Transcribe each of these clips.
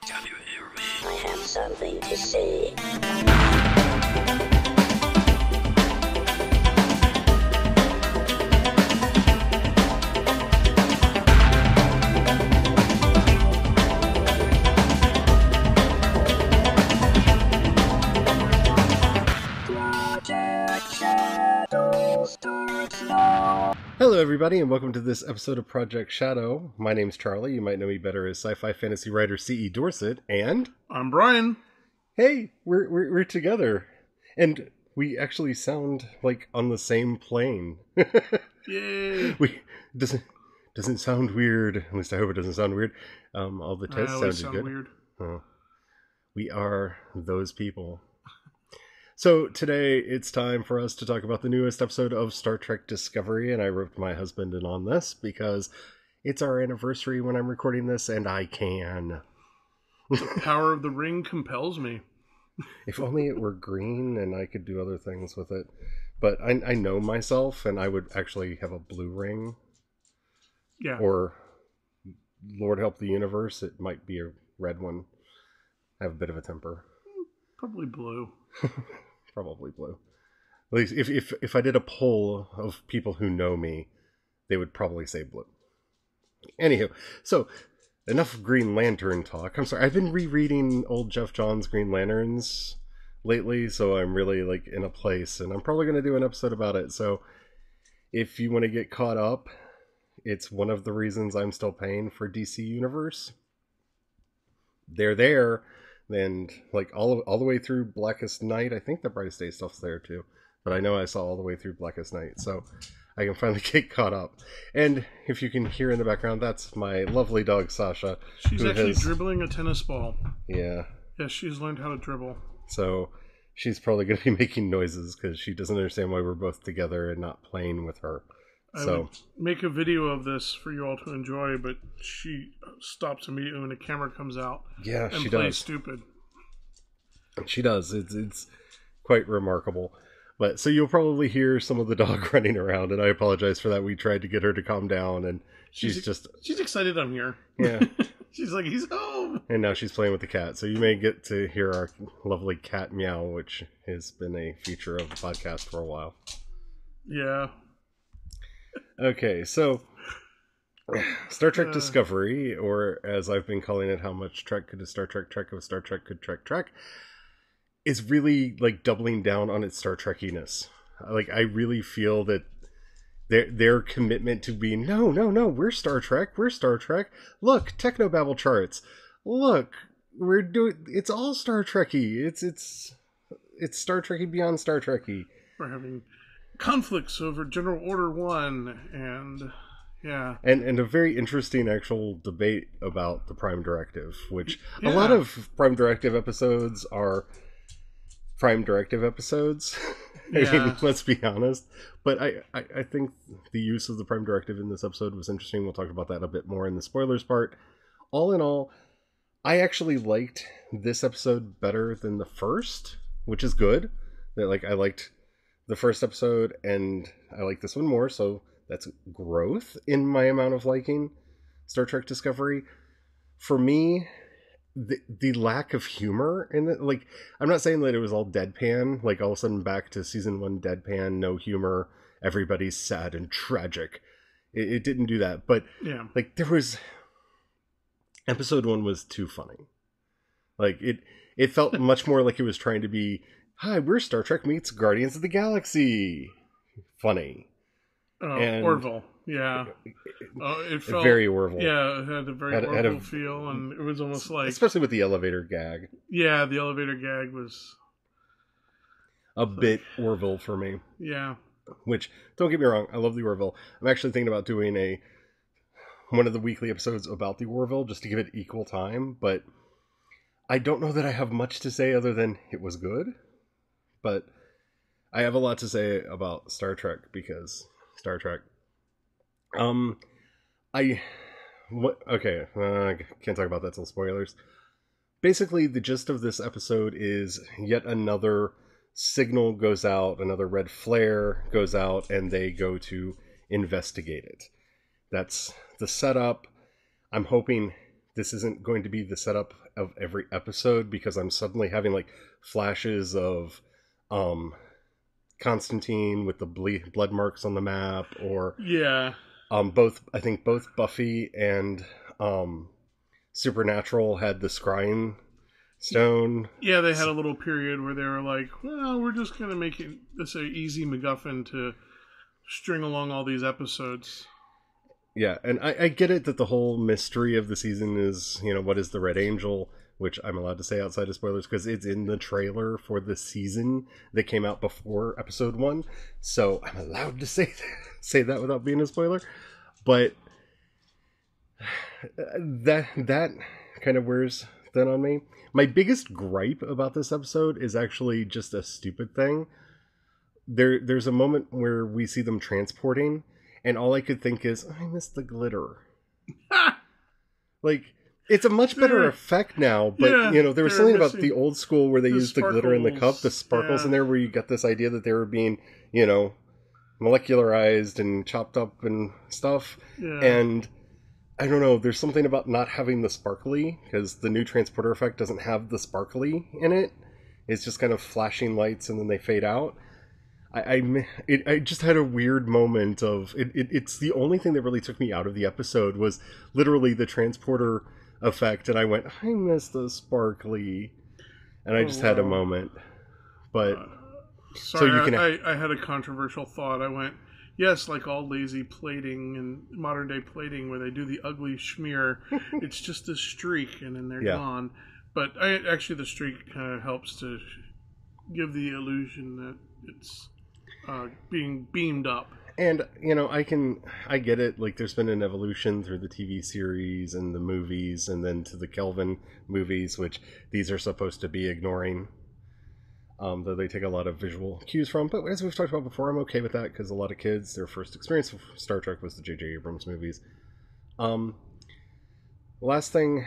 Can you hear me? I have something to say. Hello everybody and welcome to this episode of Project Shadow. My name's Charlie. You might know me better as sci-fi fantasy writer C.E. Dorset. And I'm Brian. hey, we're together. And we actually sound like on the same plane. Yay. Doesn't sound weird. At least I hope it doesn't sound weird. All the tests sounded good. Weird. We are those people. So today it's time for us to talk about the newest episode of Star Trek Discovery, and I roped my husband in on this because it's our anniversary when I'm recording this, and I can. The power of the ring compels me. If only it were green and I could do other things with it. But I know myself, and I would actually have a blue ring. Yeah. Or, Lord help the universe, it might be a red one. I have a bit of a temper. Probably blue. Probably blue. At least if I did a poll of people who know me, they would probably say blue. Anywho, so enough Green Lantern talk. I'm sorry, I've been rereading old Jeff Johns' Green Lanterns lately, so I'm really in a place, and I'm probably going to do an episode about it. So if you want to get caught up, it's one of the reasons I'm still paying for DC Universe. They're there. And all the way through Blackest Night. I think the Brightest Day stuff's there too, but I know I saw all the way through Blackest Night, so I can finally get caught up. And if you can hear in the background, that's my lovely dog Sasha. She's actually dribbling a tennis ball. Yeah. Yes, she's learned how to dribble. So she's probably going to be making noises because she doesn't understand why we're both together and not playing with her. I would make a video of this for you all to enjoy, but she stops immediately when the camera comes out. Yeah, and she plays does. Stupid. She does. It's quite remarkable. But so you'll probably hear some of the dog running around, and I apologize for that. We tried to get her to calm down, and she's excited I'm here. Yeah. She's like, he's home. And now she's playing with the cat. So you may get to hear our lovely cat meow, which has been a feature of the podcast for a while. Yeah. Okay, so Star Trek Discovery, or as I've been calling it, how much Trek could a Star Trek Trek if Star Trek could Trek, is really doubling down on its Star Trekkiness. I really feel that their commitment to being no, we're Star Trek. Look, Technobabble charts. Look, we're doing. It's all Star Trekky. It's Star Trekky beyond Star Trekky. We're having conflicts over General Order 1 and yeah, and a very interesting actual debate about the Prime Directive, which a lot of Prime Directive episodes are Prime Directive episodes. I mean, let's be honest. But I think the use of the Prime Directive in this episode was interesting. We'll talk about that a bit more in the spoilers part. All in all, I actually liked this episode better than the first, which is good. I liked the first episode, and I like this one more, so that's growth in my amount of liking Star Trek Discovery. For me, the lack of humor in it, I'm not saying that it was all deadpan, all of a sudden back to season 1 deadpan, no humor, everybody's sad and tragic. It didn't do that, but yeah, there was episode 1 was too funny. It felt much more like it was trying to be, hi, we're Star Trek meets Guardians of the Galaxy. Funny. Oh, and Orville. Yeah. It felt very Orville. Yeah, it had a very Orville feel, and it was almost like... Especially with the elevator gag. Yeah, the elevator gag was... a bit Orville for me. Yeah. Which, don't get me wrong, I love the Orville. I'm actually thinking about doing one of the weekly episodes about the Orville, just to give it equal time, but I don't know that I have much to say other than it was good. But I have a lot to say about Star Trek because Star Trek. I can't talk about that till spoilers. Basically, the gist of this episode is yet another signal goes out, another red flare goes out, and they go to investigate it. That's the setup. I'm hoping this isn't going to be the setup of every episode, because I'm suddenly having like flashes of Constantine with the blood marks on the map, or I think both Buffy and Supernatural had the scrying stone. Yeah, they had a little period where they were like, well, we're just going to make it this an easy MacGuffin to string along all these episodes. Yeah, and I get it that the whole mystery of the season is, what is the Red Angel, which I'm allowed to say outside of spoilers because it's in the trailer for the season that came out before episode 1. So I'm allowed to say that without being a spoiler. But that kind of wears thin on me. My biggest gripe about this episode is actually just a stupid thing. There's a moment where we see them transporting, and all I could think is, I miss the glitter. Like, it's a much better effect now, but, there was something about the old school where they used the glitter in the cup, the sparkles in there, where you got this idea that they were being, molecularized and chopped up and stuff. Yeah. And I don't know, there's something about not having the sparkly, because the new transporter effect doesn't have the sparkly in it. It's just kind of flashing lights and then they fade out. I just had a weird moment of it's the only thing that really took me out of the episode was literally the transporter effect, and I went, I miss the sparkly, and I just had a moment. But sorry, so you can. I had a controversial thought. I went, yes, like all lazy plating and modern day plating where they do the ugly schmear, it's just a streak and then they're gone. But actually, the streak kind of helps to give the illusion that it's being beamed up. And, I get it. Like, there's been an evolution through the TV series and the movies, and then to the Kelvin movies, which these are supposed to be ignoring, though they take a lot of visual cues from. But as we've talked about before, I'm okay with that, because a lot of kids, their first experience with Star Trek was the J.J. Abrams movies. Last thing,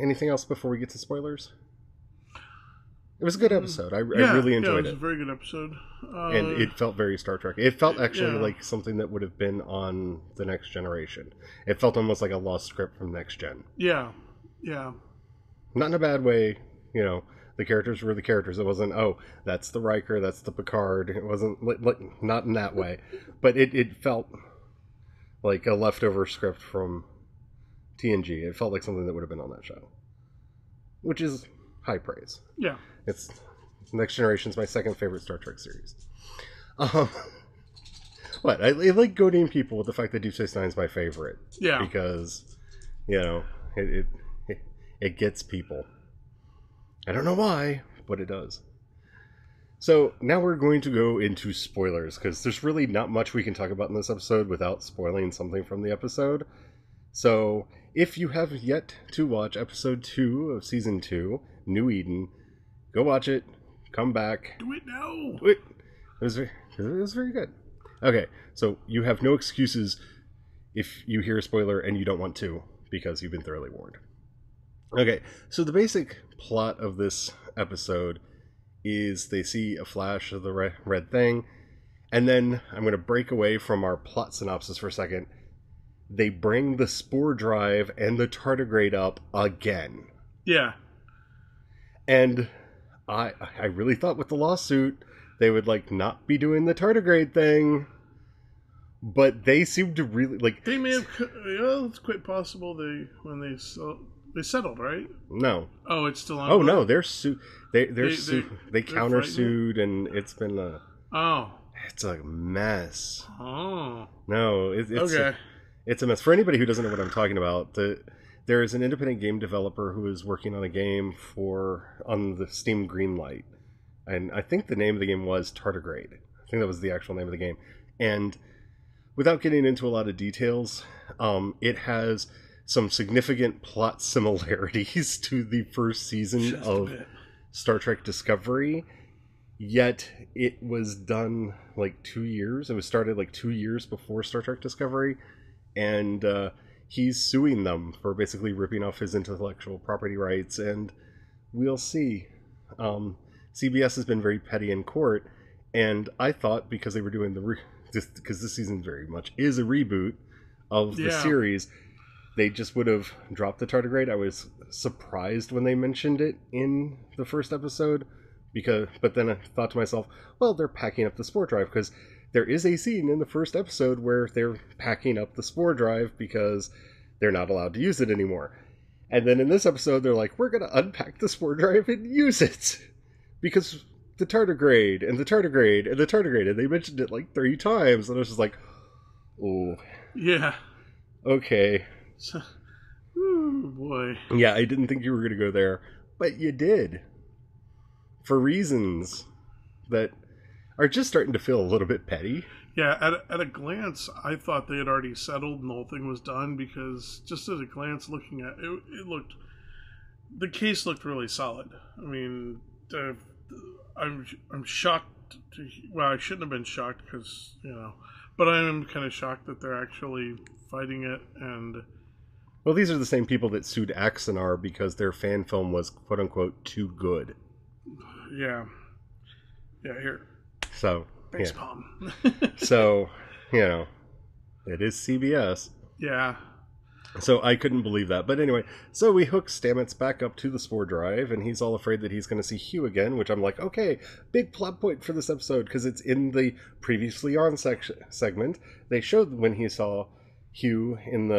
anything else before we get to spoilers? It was a good episode. I really enjoyed it. It was a very good episode. And it felt very Star Trek. It felt actually like something that would have been on The Next Generation. It felt almost like a lost script from Next Gen. Yeah. Not in a bad way. The characters were the characters. It wasn't, that's the Riker, that's the Picard. It wasn't, not in that way. But it felt like a leftover script from TNG. It felt like something that would have been on that show. Which is high praise. Yeah. It's Next Generation's my second favorite Star Trek series. What? I like goading people with the fact that Deep Space Nine is my favorite. Yeah. Because, it gets people. I don't know why, but it does. So now we're going to go into spoilers, because there's really not much we can talk about in this episode without spoiling something from the episode. So if you have yet to watch episode 2 of season 2, New Eden, go watch it. Come back. Do it now. It was very good. Okay, so you have no excuses if you hear a spoiler and you don't want to, because you've been thoroughly warned. Okay, so the basic plot of this episode is they see a flash of the red thing, and then I'm going to break away from our plot synopsis for a second. They bring the spore drive and the tardigrade up again. Yeah. And I really thought with the lawsuit they would not be doing the tardigrade thing, but they seem to really They may have. It's quite possible they settled, right? No. Oh, it's still on. Oh no, they're sued. They countersued, and it's been a. Oh. It's a mess. Oh. No, it's okay. It's a mess. For anybody who doesn't know what I'm talking about, there is an independent game developer who is working on a game on the Steam Greenlight. And I think the name of the game was Tardigrade. I think that was the actual name of the game. And without getting into a lot of details, it has some significant plot similarities to the first season of Star Trek Discovery. Yet it was done 2 years. It was started 2 years before Star Trek Discovery. And he's suing them for basically ripping off his intellectual property rights, and we'll see. CBS has been very petty in court, and I thought because they were doing because this season very much is a reboot of the series, they just would have dropped the tardigrade. I was surprised when they mentioned it in the first episode, but then I thought to myself, well, they're packing up the spore drive, because there is a scene in the first episode where they're packing up the spore drive because they're not allowed to use it anymore. And then in this episode, they're like, we're going to unpack the spore drive and use it. Because the tardigrade, and the tardigrade, and the tardigrade, and they mentioned it like 3 times. And I was just like, oh. Yeah. Okay. Oh, boy. Yeah, I didn't think you were going to go there. But you did. For reasons that are just starting to feel a little bit petty. Yeah, at a glance, I thought they had already settled and the whole thing was done, because just at a glance looking at it, the case looked really solid. I mean, I'm shocked. Well, I shouldn't have been shocked because, but I am kind of shocked that they're actually fighting it. And well, these are the same people that sued Axanar because their fan film was quote unquote too good. Yeah. Yeah, here. So, facepalm. So, it is CBS. Yeah. So I couldn't believe that. But anyway, so we hook Stamets back up to the spore drive, and he's all afraid that he's going to see Hugh again, which I'm like, okay, big plot point for this episode, because it's in the previously on segment. They showed when he saw Hugh in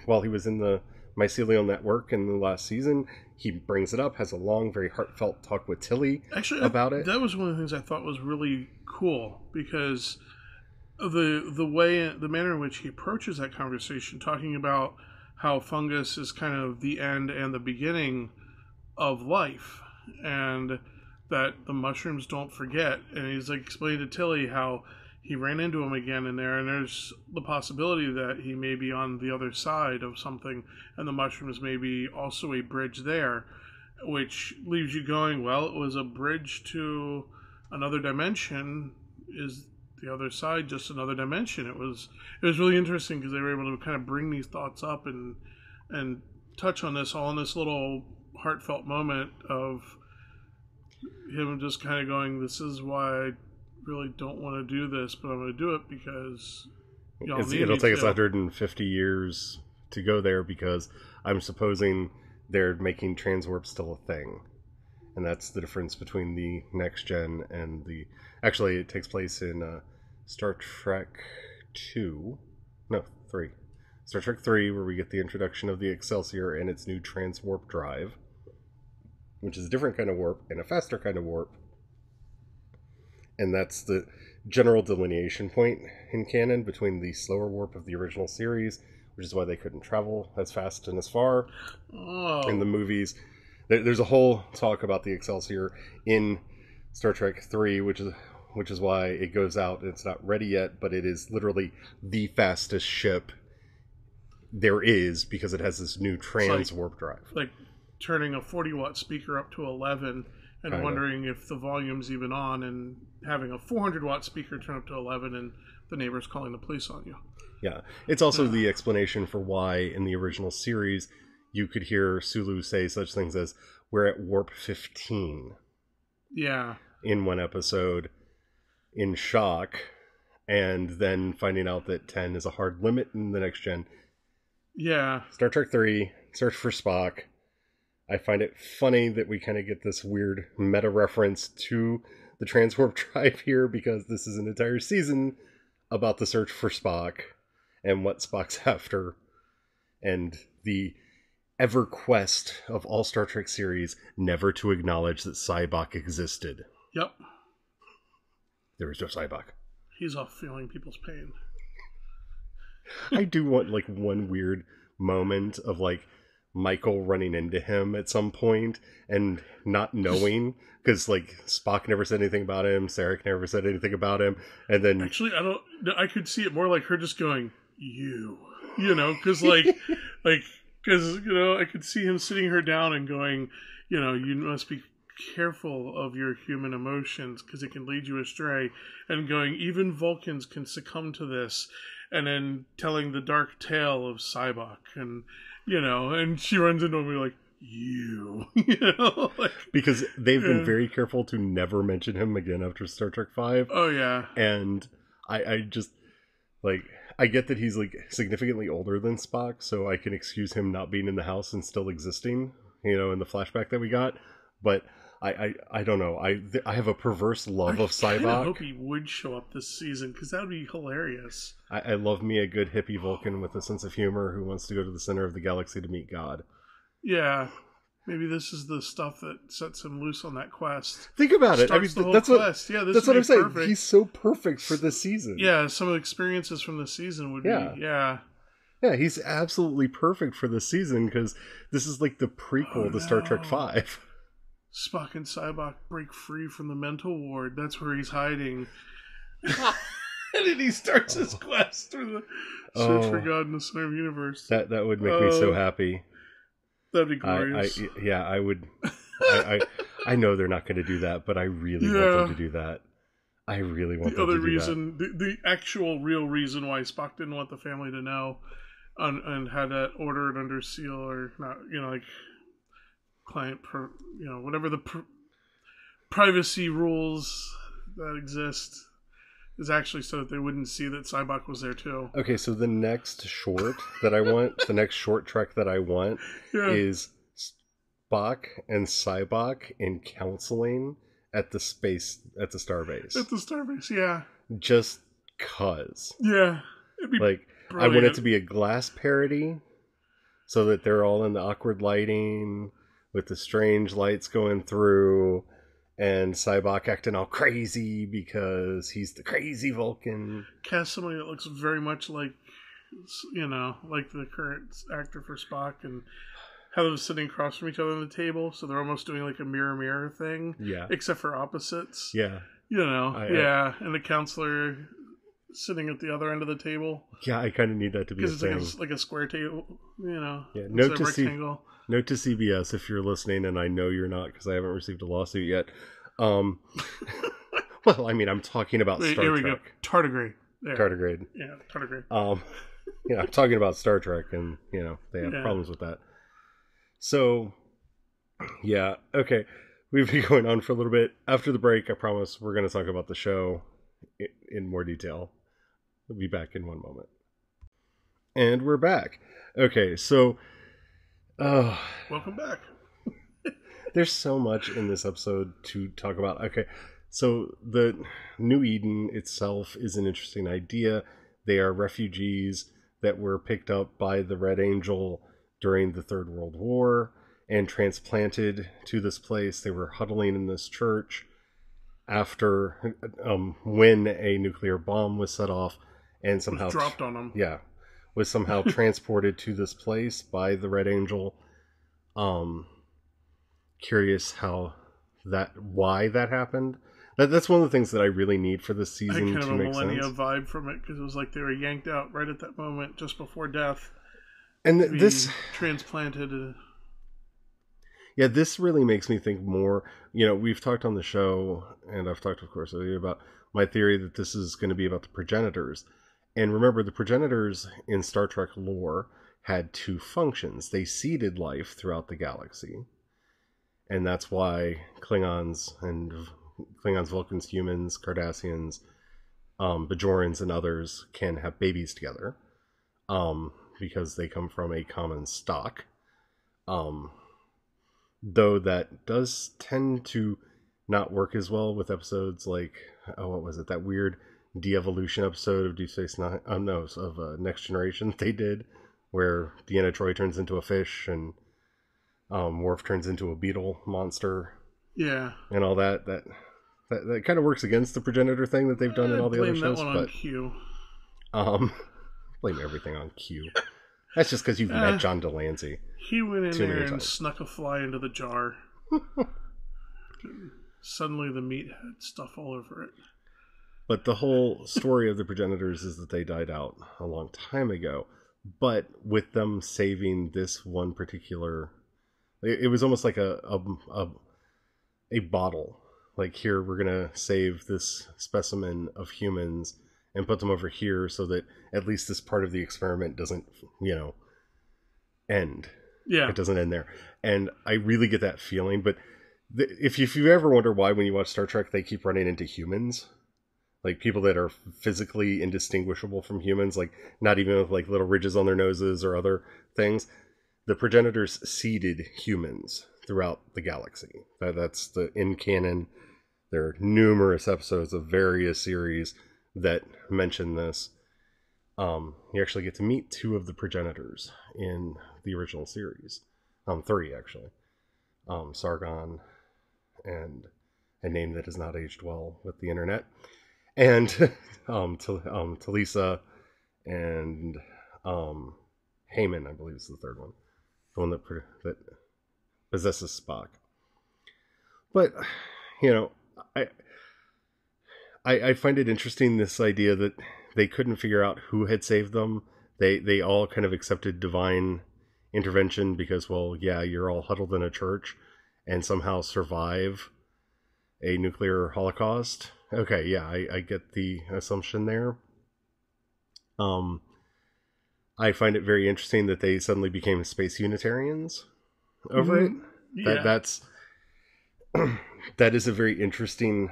while he was in the mycelial network in the last season. He brings it up, has a long, very heartfelt talk with Tilly about it. That was one of the things I thought was really cool, because the manner in which he approaches that conversation, talking about how fungus is kind of the end and the beginning of life, and that the mushrooms don't forget. And he's like explaining to Tilly how he ran into him again in there, and there's the possibility that he may be on the other side of something, and the mushrooms may be also a bridge there, which leaves you going, well, it was a bridge to another dimension. Is the other side just another dimension? It was really interesting, because they were able to kind of bring these thoughts up and touch on this all in this little heartfelt moment of him just kind of going, this is why I really don't want to do this, but I'm going to do it because y'all need me to. It'll take us 150 years to go there, because I'm supposing they're making transwarp still a thing. And that's the difference between the next gen and the... Actually, it takes place in Star Trek 2. No, 3. Star Trek 3, where we get the introduction of the Excelsior and its new transwarp drive, which is a different kind of warp and a faster kind of warp. And that's the general delineation point in canon between the slower warp of the original series, which is why they couldn't travel as fast and as far in the movies. There's a whole talk about the Excelsior in Star Trek 3, which is why it goes out and it's not ready yet, but it is literally the fastest ship there is, because it has this new warp drive. Like turning a 40-watt speaker up to 11 and wondering if the volume's even on, and having a 400-watt speaker turn up to 11 and the neighbor's calling the police on you. Yeah. It's also the explanation for why in the original series you could hear Sulu say such things as, we're at warp 15. Yeah. In one episode, in shock, and then finding out that 10 is a hard limit in the next gen. Yeah. Star Trek 3, Search for Spock. I find it funny that we kind of get this weird meta reference to the transwarp drive here, because this is an entire season about the search for Spock and what Spock's after, and the ever quest of all Star Trek series never to acknowledge that Sybok existed. Yep. There was no Sybok. He's off feeling people's pain. I do want like one weird moment of like Michael running into him at some point and not knowing, because like Spock never said anything about him, Sarek never said anything about him, and then actually I could see it more like her just going, because because I could see him sitting her down and going, you must be careful of your human emotions because it can lead you astray, and going, even Vulcans can succumb to this, and then telling the dark tale of Sybok, and and she runs into me like, because they've been very careful to never mention him again after Star Trek 5. Oh yeah. And I just like, I get that he's like significantly older than Spock, so I can excuse him not being in the house and still existing, in the flashback that we got. But I don't know. I have a perverse love of Sybok. I hope he would show up this season, because that would be hilarious. I love me a good hippie Vulcan with a sense of humor who wants to go to the center of the galaxy to meet God. Yeah. Maybe this is the stuff that sets him loose on that quest. Think about it. I mean, that's quest. That's what I'm saying. Perfect. He's so perfect for this season. Yeah, some of the experiences from the season would be. Yeah, he's absolutely perfect for this season because this is like the prequel to Star Trek V. Spock and Sybok break free from the mental ward. That's where he's hiding. And then he starts his quest through the search for God in the center of the universe. That would make me so happy. That'd be glorious. I would. I know they're not going to do that, but I really want them to do that. I really want them to do that. The actual real reason why Spock didn't want the family to know and had that ordered under seal or not, like client, whatever the privacy rules that exist is actually so that they wouldn't see that Sybok was there too. Okay, so the next short that I want, the next short trek that I want is Spock and Sybok in counseling at the starbase. At the starbase, yeah. Just cuz. Yeah. It'd be like brilliant. I want it to be a glass parody so that they're all in the awkward lighting with the strange lights going through. And Sybok acting all crazy because he's the crazy Vulcan. Cast somebody that looks very much like, like the current actor for Spock, and have them sitting across from each other on the table, so they're almost doing like a mirror thing. Yeah. Except for opposites. Yeah. And the counselor sitting at the other end of the table. Yeah, I kind of need that to be a thing. Because it's like a square table, Yeah. Note to CBS if you're listening, and I know you're not because I haven't received a lawsuit yet. Well, I mean, I'm talking about Star Trek. Here we go. Tardigrade. Tardigrade. Yeah, tardigrade. I'm talking about Star Trek, and they have problems with that. So, yeah, okay. We've been going on for a little bit. After the break, I promise we're going to talk about the show in more detail. We'll be back in one moment. And we're back. Okay, so welcome back. There's so much in this episode to talk about. Okay, so the New Eden itself is an interesting idea. They are refugees that were picked up by the Red Angel during the Third World War and transplanted to this place. They were huddling in this church after when a nuclear bomb was set off and somehow dropped on them. Yeah, was somehow transported to this place by the Red Angel. Curious why that happened. That's one of the things that I really need for this season to make sense. I kind of a Millennia vibe from it because it was like they were yanked out right at that moment, just before death, and this transplanted. Yeah, this really makes me think more. We've talked on the show, and I've talked, of course, about my theory that this is going to be about the progenitors. And remember, the progenitors in Star Trek lore had two functions. They seeded life throughout the galaxy. And that's why Klingons, Vulcans, humans, Cardassians, Bajorans, and others can have babies together. Because they come from a common stock. Though that does tend to not work as well with episodes like, what was it? That weird de-evolution episode of Deep Space Nine? Of Next Generation they did, where Deanna Troi turns into a fish and Worf turns into a beetle monster. Yeah. And all that. That kind of works against the progenitor thing that they've done in all the other shows. Blame that one on Q. Blame everything on Q. That's just because you've met John Delancey. He went in there and snuck a fly into the jar. Suddenly the meat had stuff all over it. But the whole story of the progenitors is that they died out a long time ago. But with them saving this one particular... It was almost like a bottle. Like, here, we're going to save this specimen of humans and put them over here so that at least this part of the experiment doesn't, end. Yeah. It doesn't end there. And I really get that feeling. But if you ever wonder why when you watch Star Trek they keep running into humans, like people that are physically indistinguishable from humans, like not even with like little ridges on their noses or other things. The progenitors seeded humans throughout the galaxy. That's the in canon. There are numerous episodes of various series that mention this. You actually get to meet 2 of the progenitors in the original series. 3 actually. Sargon and a name that has not aged well with the internet, and Talisa and Heyman, I believe is the third one, the one that possesses Spock. But I find it interesting, this idea that they couldn't figure out who had saved them. They all kind of accepted divine intervention because, well, yeah, you're all huddled in a church and somehow survive a nuclear holocaust. Okay, yeah, I get the assumption there. I find it very interesting that they suddenly became space Unitarians over it. Yeah. That is a very interesting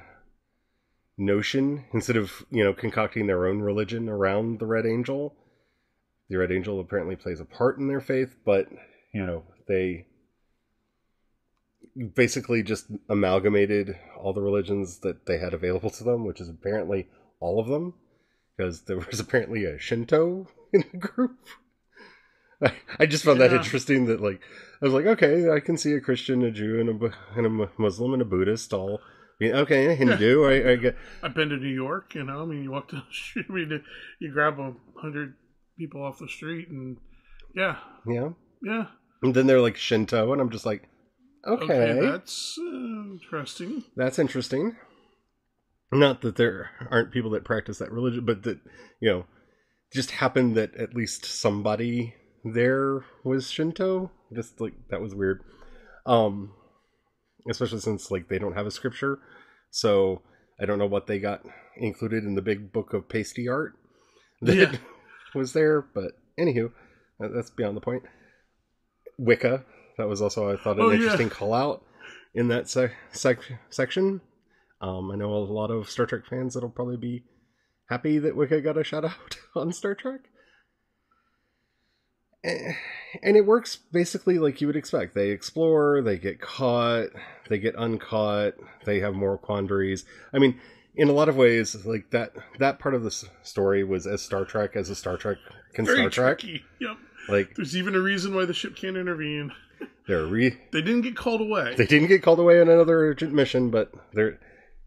notion. Instead of, concocting their own religion around the Red Angel, the Red Angel apparently plays a part in their faith, but, they basically just amalgamated all the religions that they had available to them, which is apparently all of them, because there was apparently a Shinto in the group. I just found that interesting, that I was like, okay, I can see a Christian, a Jew, and a Muslim, and a Buddhist all. Okay, Hindu. I get. I've been to New York. You walk down the street. You grab 100 people off the street, and yeah. And then they're like Shinto, and I'm just like, okay, that's interesting. That's interesting. Not that there aren't people that practice that religion, but that just happened that at least somebody there was Shinto. Just that was weird. Especially since they don't have a scripture, so I don't know what they got included in the big book of pasty art that was there. But anywho, that's beyond the point. Wicca, that was also, I thought, an interesting call out in that section. I know a lot of Star Trek fans that'll probably be happy that Wicca got a shout out on Star Trek. And it works basically like you would expect. They explore, they get caught, they get uncaught, they have more quandaries. I mean, in a lot of ways, that part of the story was as Star Trek as a Star Trek can. Very Star Trek. Tricky. Yep. There's even a reason why the ship can't intervene. They didn't get called away. They didn't get called away on another urgent mission, but there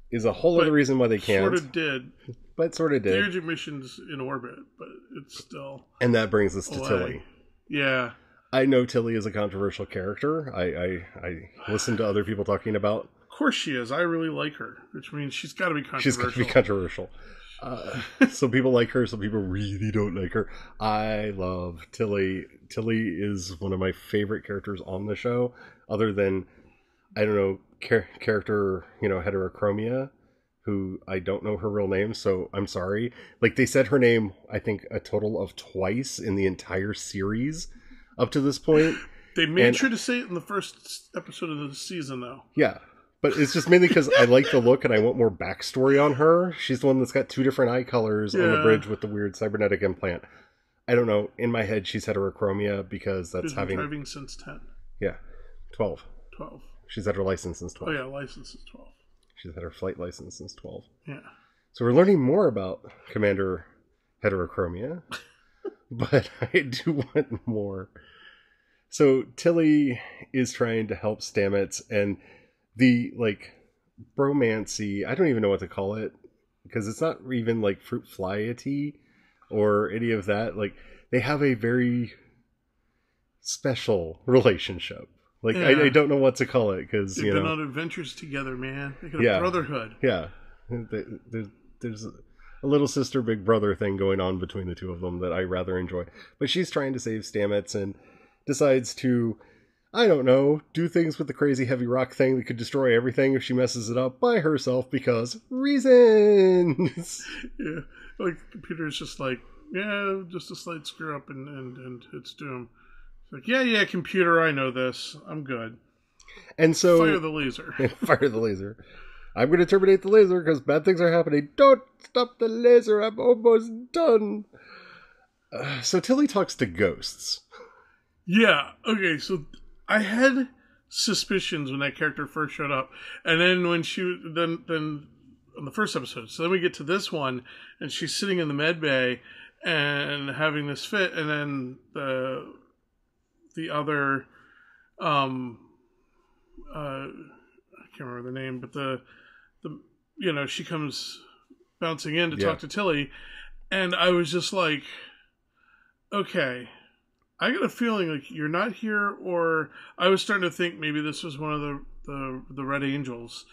is a whole other reason why they can't. Sort of did. But sort of did. The urgent mission's in orbit, but it's still. And that brings us to Tilly. Yeah. I know Tilly is a controversial character. I listen to other people talking about. Of course she is. I really like her, which means she's got to be controversial. She's got to be controversial. Some people like her, some people really don't like her. I love Tilly. Tilly is one of my favorite characters on the show, other than, I don't know, character, Heterochromia, who I don't know her real name, so I'm sorry. They said her name, I think, a total of twice in the entire series up to this point. They made sure to say it in the first episode of the season, though. Yeah. But it's just mainly because I like the look and I want more backstory on her. She's the one that's got 2 different eye colors on the bridge with the weird cybernetic implant. I don't know. In my head, she's Heterochromia because that's having... driving since 10. Yeah. 12. 12. She's had her license since 12. Oh, yeah. License is 12. She's had her flight license since 12. Yeah. So we're learning more about Commander Heterochromia. But I do want more. So Tilly is trying to help Stamets, and the bromancy, I don't even know what to call it, because it's not even fruit fly-y or any of that. They have a very special relationship. I don't know what to call it, because they've been on adventures together, man. They got a brotherhood. Yeah, there's a little sister big brother thing going on between the two of them that I rather enjoy. But she's trying to save Stamets and decides to, I don't know, do things with the crazy heavy rock thing that could destroy everything if she messes it up by herself because reasons. Yeah, the computer's just just a slight screw up and it's doom. It's yeah, computer, I know this. I'm good. And so fire the laser. Fire the laser. I'm going to terminate the laser because bad things are happening. Don't stop the laser. I'm almost done. So Tilly talks to ghosts. Yeah. Okay. So I had suspicions when that character first showed up, and then when then on the first episode. So then we get to this one, and she's sitting in the med bay and having this fit, and then the other I can't remember the name, but the she comes bouncing in to talk to Tilly, and I was just like, okay, I got a feeling like you're not here, or I was starting to think maybe this was one of the Red Angels,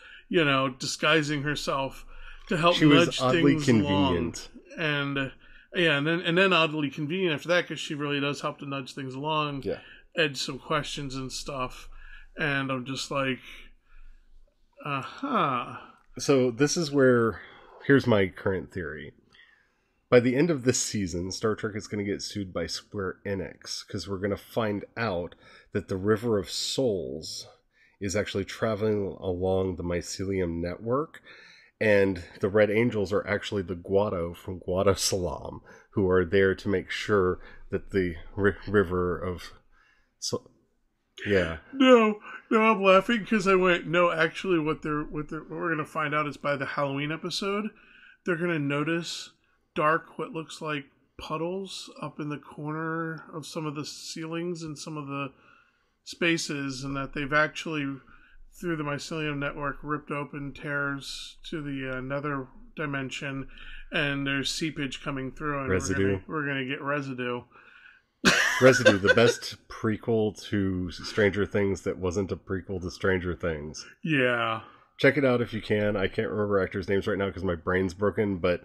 disguising herself to help nudge things convenient. Along. And then oddly convenient after that, because she really does help to nudge things along, edge some questions and stuff. And I'm just like, So this is where, here's my current theory. By the end of this season, Star Trek is going to get sued by Square Enix, because we're going to find out that the River of Souls is actually traveling along the Mycelium network, and the Red Angels are actually the Guado from Guadosalam, who are there to make sure that the River of... No, I'm laughing because I went, no, actually what we're going to find out is by the Halloween episode, they're going to notice dark, what looks like puddles up in the corner of some of the ceilings and some of the spaces, and that they've actually, through the Mycelium network, ripped open tears to the nether dimension, and there's seepage coming through, and residue. We're gonna get residue. Residue, the best prequel to Stranger Things that wasn't a prequel to Stranger Things. Yeah. Check it out if you can. I can't remember actors' names right now because my brain's broken, but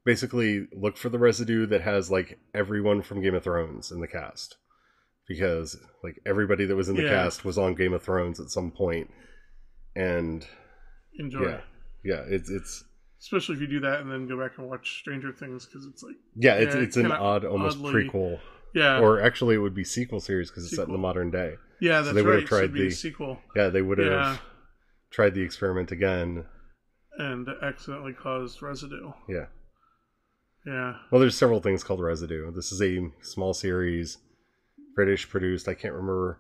basically look for the residue that has like everyone from Game of Thrones in the cast. Because like everybody that was in the cast was on Game of Thrones at some point. And enjoy. Yeah, it's especially if you do that and then go back and watch Stranger Things, because it's like it's an odd almost prequel. Yeah. Or actually it would be sequel series because it's set in the modern day. Yeah, that's right. So it'd be a sequel. Yeah, they would have tried the experiment again. And accidentally caused residue. Yeah. Yeah. Well, there's several things called Residue. This is a small series, British produced. I can't remember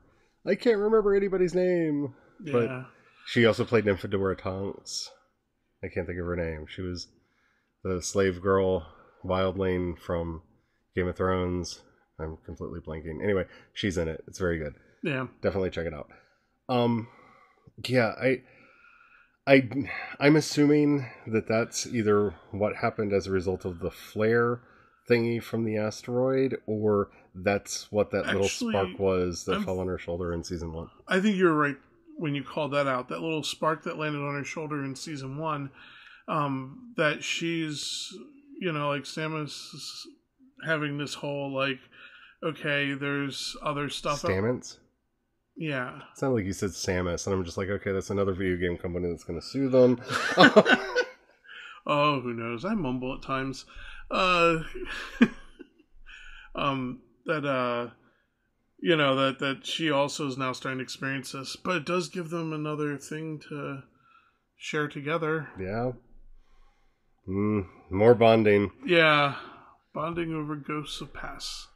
anybody's name. Yeah. But she also played Nymphadora Tonks. I can't think of her name. She was the slave girl, Wildlane from Game of Thrones. I'm completely blanking. Anyway, she's in it. It's very good. Yeah. Definitely check it out. I'm assuming that that's either what happened as a result of the flare thingy from the asteroid, or that's what that little spark was that fell on her shoulder in season 1. I think you're right when you called that out. That little spark that landed on her shoulder in season 1, that she's, like Samus having this whole, like, okay, there's other stuff. Stamets? Yeah. It sounded like you said Samus, and I'm just like, okay, that's another video game company that's going to sue them. Oh, who knows? I mumble at times. That she also is now starting to experience this, but it does give them another thing to share together. Yeah. More bonding. Yeah. Bonding over Ghosts of Pass.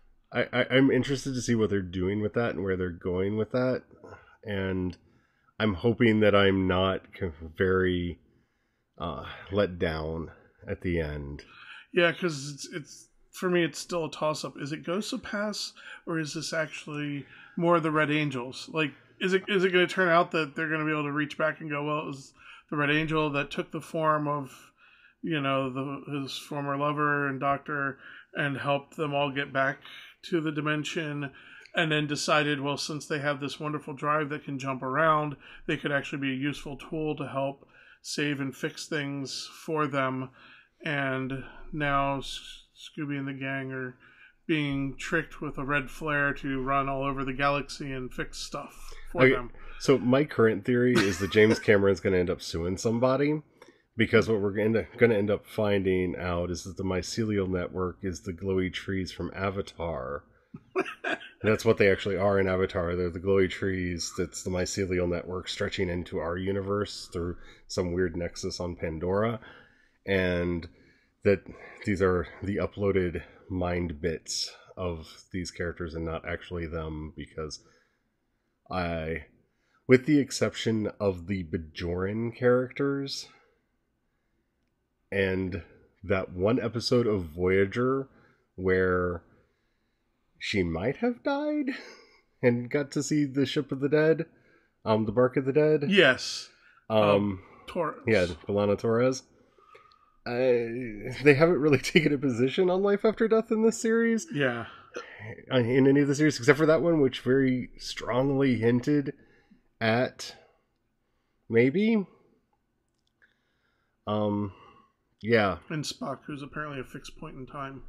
I'm interested to see what they're doing with that and where they're going with that. And I'm hoping that I'm not very let down at the end. Yeah, because it's for me, it's still a toss-up. Is it Ghosts of Pass, or is this actually more of the Red Angels? Like, is it going to turn out that they're going to be able to reach back and go, well, it was the Red Angel that took the form of, his former lover and doctor, and helped them all get back to the dimension, and then decided, well, since they have this wonderful drive that can jump around, they could actually be a useful tool to help save and fix things for them. And now Scooby and the gang are being tricked with a red flare to run all over the galaxy and fix stuff for them. So my current theory is that James Cameron's going to end up suing somebody, because what we're going to end up finding out is that the mycelial network is the glowy trees from Avatar. That's what they actually are in Avatar. They're the glowy trees. That's the mycelial network stretching into our universe through some weird nexus on Pandora. And that these are the uploaded mind bits of these characters and not actually them, because with the exception of the Bajoran characters and that one episode of Voyager where she might have died and got to see the Ship of the Dead, the Bark of the Dead. Yes. Torres. Yeah, B'Elanna Torres. They haven't really taken a position on life after death in this series. Yeah. In any of the series, except for that one, which very strongly hinted at maybe. Yeah. And Spock, who's apparently a fixed point in time.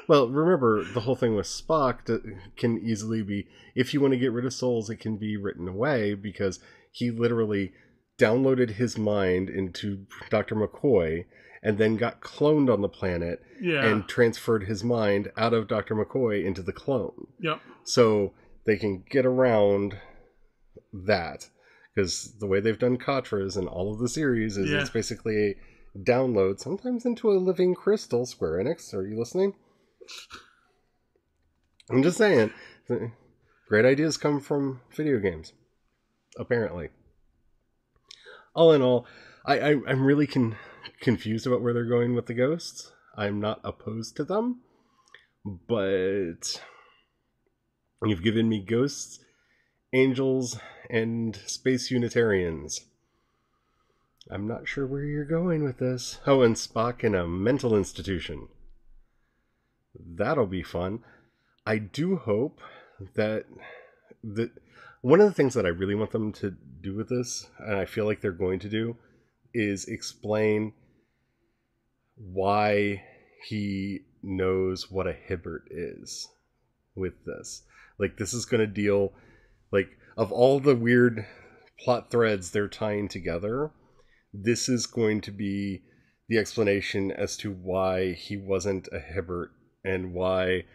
Well, remember, the whole thing with Spock can easily be, if you want to get rid of souls, it can be written away, because he literally downloaded his mind into Dr. McCoy and then got cloned on the planet and transferred his mind out of Dr. McCoy into the clone. Yep. So they can get around that, because the way they've done Katras in all of the series is it's basically a download, sometimes into a living crystal. Square Enix, are you listening? I'm just saying, great ideas come from video games, apparently. All in all, I'm really confused about where they're going with the ghosts. I'm not opposed to them, but you've given me ghosts, angels, and space Unitarians. I'm not sure where you're going with this. Oh, and Spock in a mental institution. That'll be fun. I do hope that one of the things that I really want them to do with this, and I feel like they're going to do, is explain why he knows what a Hibbert is with this. Like, this is going to deal, like, of all the weird plot threads they're tying together, this is going to be the explanation as to why he wasn't a Hibbert and why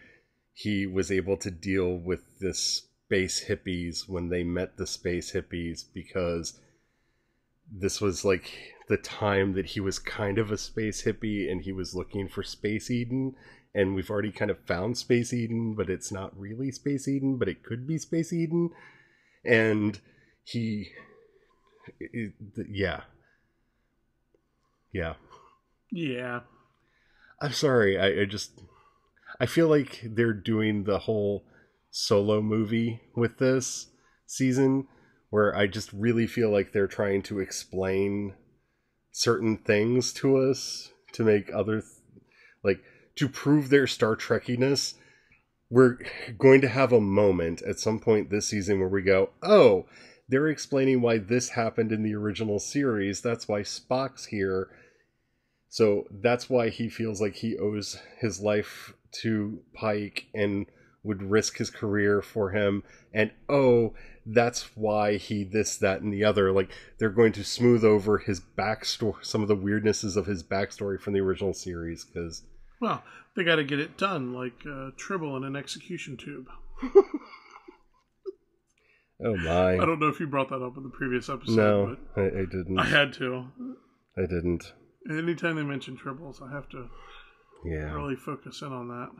he was able to deal with this space hippies when they met the space hippies, because this was like the time that he was kind of a space hippie and he was looking for Space Eden, and we've already kind of found Space Eden, but it's not really Space Eden, but it could be Space Eden. And yeah. I'm sorry, I feel like they're doing the whole Solo movie with this season, where I just really feel like they're trying to explain certain things to us to make to prove their Star Trekkiness. We're going to have a moment at some point this season where we go, oh, they're explaining why this happened in the original series. That's why Spock's here. So that's why he feels like he owes his life to Pike and would risk his career for him. And oh, that's why he this, that, and the other. Like, they're going to smooth over his backstory, some of the weirdnesses of his backstory from the original series. Because, well, they got to get it done, like Tribble in an execution tube. Oh my! I don't know if you brought that up in the previous episode. No, but I didn't. I had to. I didn't. Anytime they mention Tribbles, I have to really focus in on that.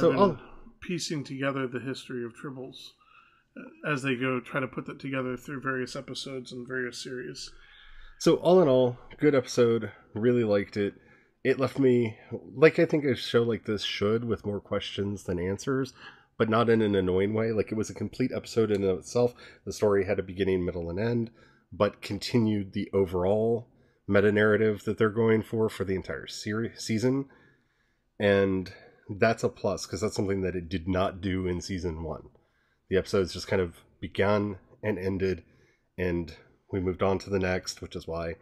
So I've been piecing together the history of Tribbles as they go, try to put that together through various episodes and various series. So all in all, good episode. Really liked it. It left me, like I think a show like this should, with more questions than answers, but not in an annoying way. Like, it was a complete episode in and of itself. The story had a beginning, middle, and end, but continued the overall meta-narrative that they're going for the entire season. And that's a plus, because that's something that it did not do in season 1. The episodes just kind of began and ended, and we moved on to the next, which is why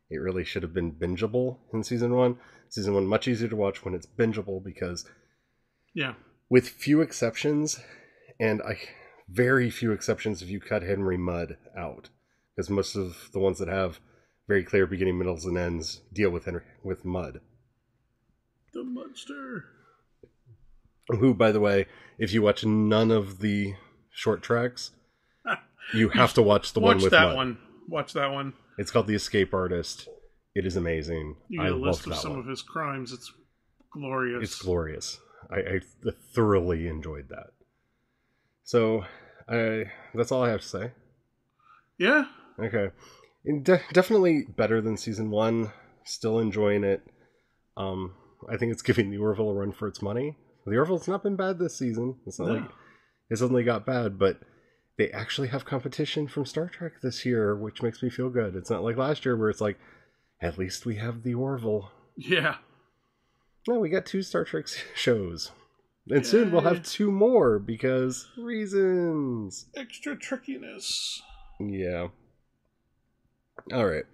it really should have been bingeable in season 1. Season 1, much easier to watch when it's bingeable, because with few exceptions, and very few exceptions if you cut Henry Mudd out, because most of the ones that have very clear beginning, middles, and ends deal with Mudd. The Mudster. Who, by the way, if you watch none of the short tracks, you have to watch the one with Mutt. Watch that one. It's called The Escape Artist. It is amazing. You get a list of some of his crimes. It's glorious. It's glorious. I thoroughly enjoyed that. So, that's all I have to say. Yeah. Okay. Definitely better than season 1. Still enjoying it. I think it's giving the Orville a run for its money. The Orville's not been bad this season. It's not like it suddenly got bad, but they actually have competition from Star Trek this year, which makes me feel good. It's not like last year where it's like, at least we have the Orville. Yeah. No, we got 2 Star Trek shows. And soon we'll have 2 more because reasons. Extra trickiness. Yeah. All right.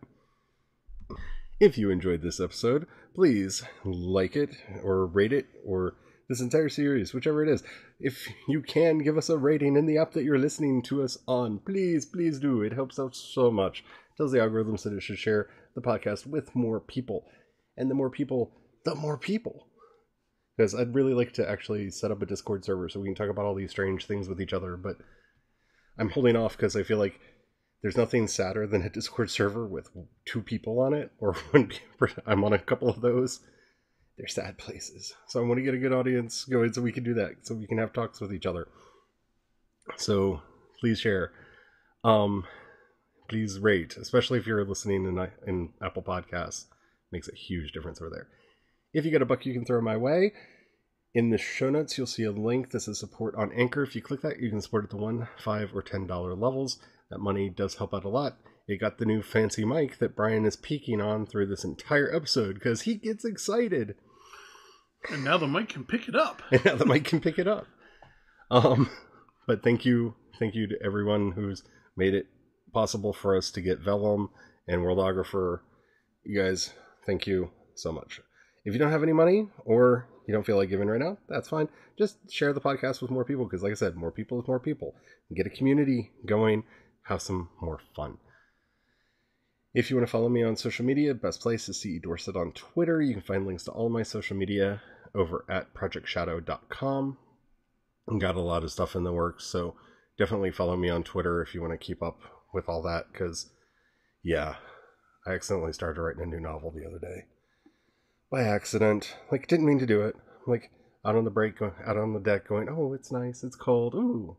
If you enjoyed this episode, please like it or rate it or this entire series, whichever it is. If you can, give us a rating in the app that you're listening to us on. Please do. It helps out so much. It tells the algorithms that it should share the podcast with more people. And the more people, the more people. Because I'd really like to actually set up a Discord server so we can talk about all these strange things with each other. But I'm holding off because I feel like there's nothing sadder than a Discord server with 2 people on it. Or when I'm on a couple of those. They're sad places. So I want to get a good audience going so we can do that. So we can have talks with each other. So please share. Please rate. Especially if you're listening in Apple Podcasts. Makes a huge difference over there. If you got a buck you can throw my way. In the show notes you'll see a link that says support on Anchor. If you click that you can support at the $1, $5, or $10 levels. That money does help out a lot. It got the new fancy mic that Brian is peeking on through this entire episode because he gets excited. And now the mic can pick it up. But thank you to everyone who's made it possible for us to get Vellum and Worldographer. You guys, thank you so much. If you don't have any money or you don't feel like giving right now, that's fine. Just share the podcast with more people because, like I said, more people is more people. Get a community going, have some more fun. If you want to follow me on social media, best place is CE Dorset on Twitter. You can find links to all my social media over at projectshadow.com. I've got a lot of stuff in the works, so definitely follow me on Twitter if you want to keep up with all that, because, yeah, I accidentally started writing a new novel the other day. By accident. Like, didn't mean to do it. Like, out on the deck going, oh, it's nice, it's cold. Ooh,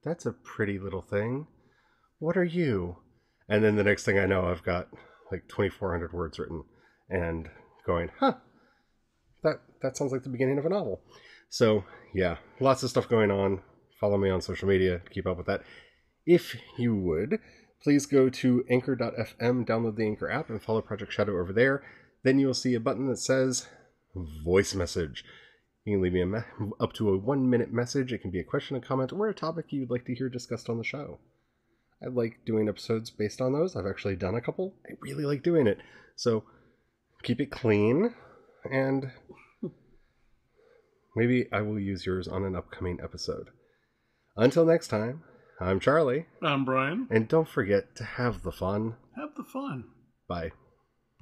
that's a pretty little thing. What are you? And then the next thing I know, I've got like 2,400 words written and going, that sounds like the beginning of a novel. So, yeah, lots of stuff going on. Follow me on social media to keep up with that. If you would, please go to anchor.fm, download the Anchor app, and follow Project Shadow over there. Then you'll see a button that says voice message. You can leave me up to a 1-minute message. It can be a question, a comment, or a topic you'd like to hear discussed on the show. I like doing episodes based on those. I've actually done a couple. I really like doing it. So keep it clean, and maybe I will use yours on an upcoming episode. Until next time, I'm Charlie. I'm Brian. And don't forget to have the fun. Have the fun. Bye.